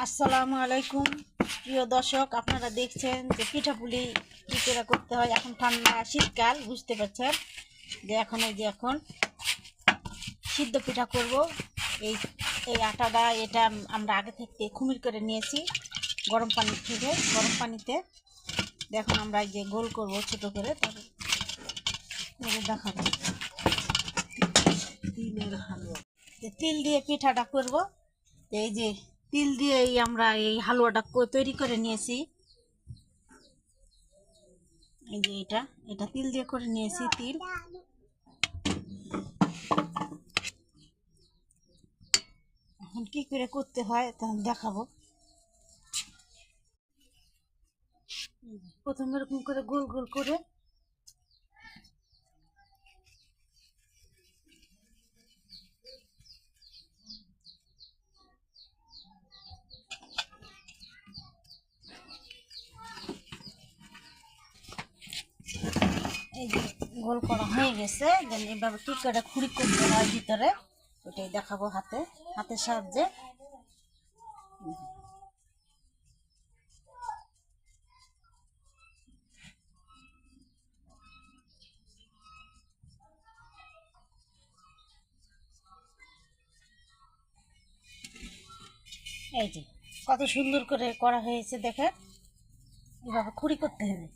আসসালামু আলাইকুম প্রিয় দর্শক, আপনারা দেখছেন যে পিঠাপুলি কী করে করতে হয়। এখন ঠান্ডা শীতকাল, বুঝতে পারছেন যে এখন সিদ্ধ পিঠা করব। এই এই আটাটা এটা আমরা আগে থেকে খুমির করে নিয়েছি গরম পানিতে। দেখুন আমরা এই যে গোল করব ছোট করে, তারপরে দেখাবো তিলের হালুয়া। তিল দিয়ে পিঠাটা করব। এই যে তিল দিয়ে আমরা এই হালুয়াটা তৈরি করে নিয়েছি। এই যে এটা তিল দিয়ে করে নিয়েছি। তিল এখন কি করে করতে হয় তা দেখাবো। প্রথমে এরকম করে গোল গোল করে এই যে গোল করা হয়ে গেছে। দেন এভাবে কি করে খুঁড়ি করতে হয় ভিতরে, ওটাই দেখাবো হাতের সাহায্যে। এই যে কত সুন্দর করে করা হয়েছে দেখেন। এভাবে খুঁড়ি করতে হবে।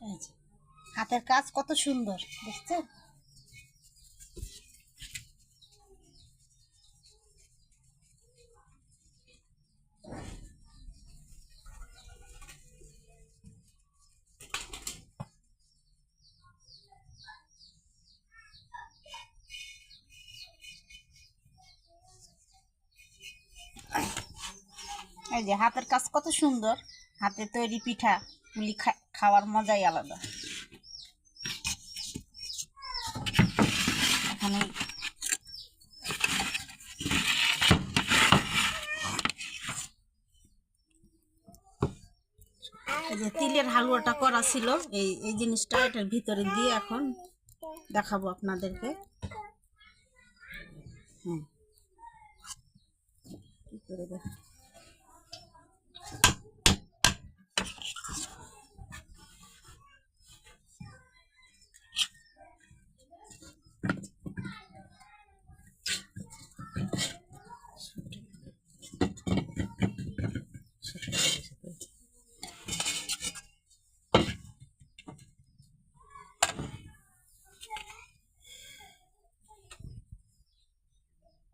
এই যে হাতের কাজ কত সুন্দর দেখছেন। এই যে হাতের কাজ কত সুন্দর। হাতে তৈরি পিঠা পুলি খাওয়ার মজাই আলাদা। এখানে এই যে তিলের হালুয়াটা করা ছিল, এই জিনিসটা এটার ভিতরে দিয়ে এখন দেখাবো আপনাদেরকে। হ্যাঁ, কি করে দেখ।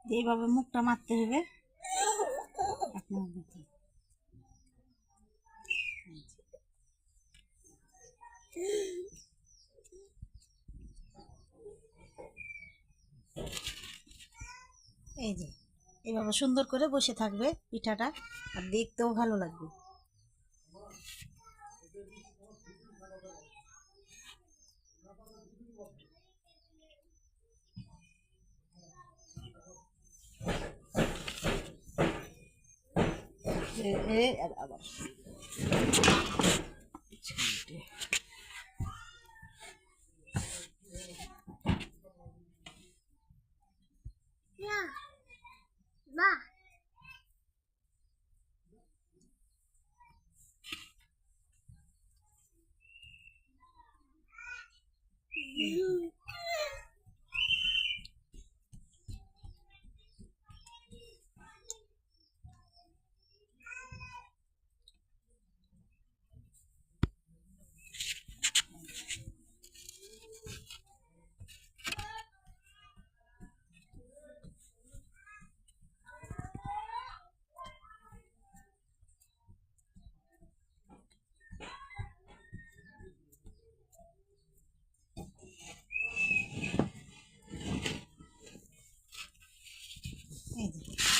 এইভাবে মুখটা মারতে হবে। এই যে এইভাবে সুন্দর করে বসে থাকবে পিঠাটা, আর দেখতেও ভালো লাগবে। আবার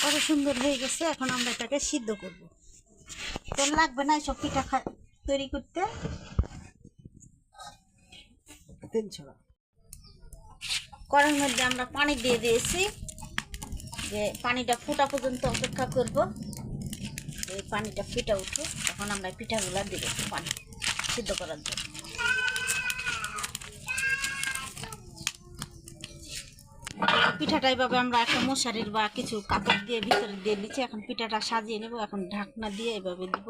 কত সুন্দর হয়ে গেছে। এখন আমরা এটাকে সিদ্ধ করব। তেল লাগবে না এসব পিঠা তৈরি করতে। তেল ছড়া কড়াইয়ের মধ্যে আমরা পানি দিয়ে দিয়েছি। যে পানিটা ফোটা পর্যন্ত অপেক্ষা করব। এই পানিটা ফুটে উঠে তখন আমরা পিঠাগুলা দেবো পানি সিদ্ধ করার জন্য। পিঠাটা এইভাবে আমরা একটা মশারির বা কিছু কাপড় দিয়ে ভিতরে দিয়ে দিচ্ছি। এখন পিঠাটা সাজিয়ে নেব। এখন ঢাকনা দিয়ে এভাবে দিব,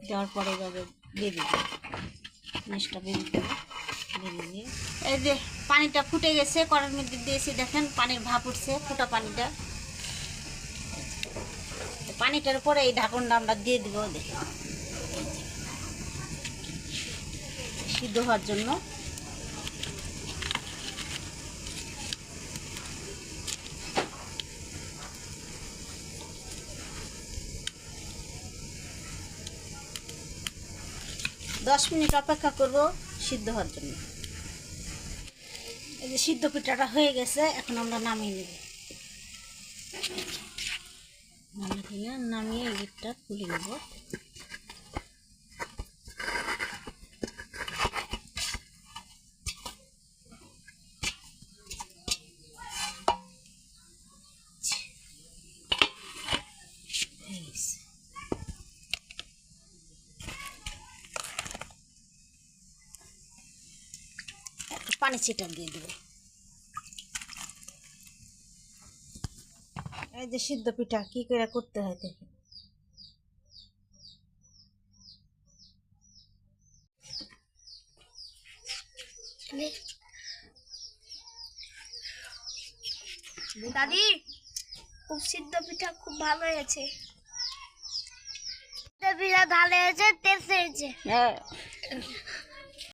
দেওয়ার পরে এভাবে দিয়ে দিব, জিনিসটা বেরিয়ে দেবো। বেরিয়ে দিয়ে এই যে পানিটা ফুটে গেছে, কড়াইয়ের মধ্যে দিয়েছি, দেখেন পানির ভাপ উঠছে, ফুটা পানিটা। পানিটার উপরে এই ঢাকনটা আমরা দিয়ে দিব, দেখে সিদ্ধ হওয়ার জন্য। দশ মিনিট অপেক্ষা করব সিদ্ধ হওয়ার জন্য। এই যে সিদ্ধ পিঠাটা হয়ে গেছে, এখন আমরা নামিয়ে নেব। নামিয়ে লিডটা তুলে নেব। পানি ছিটা দিয়ে দেব। এই যে সিদ্ধ পিঠা কি করে করতে হয় দেখে। দাদি, খুব সিদ্ধ পিঠা খুব ভালো হয়েছে। সিদ্ধ পিঠা ভালো হয়েছে, টেস্ট হয়েছে। হ্যাঁ।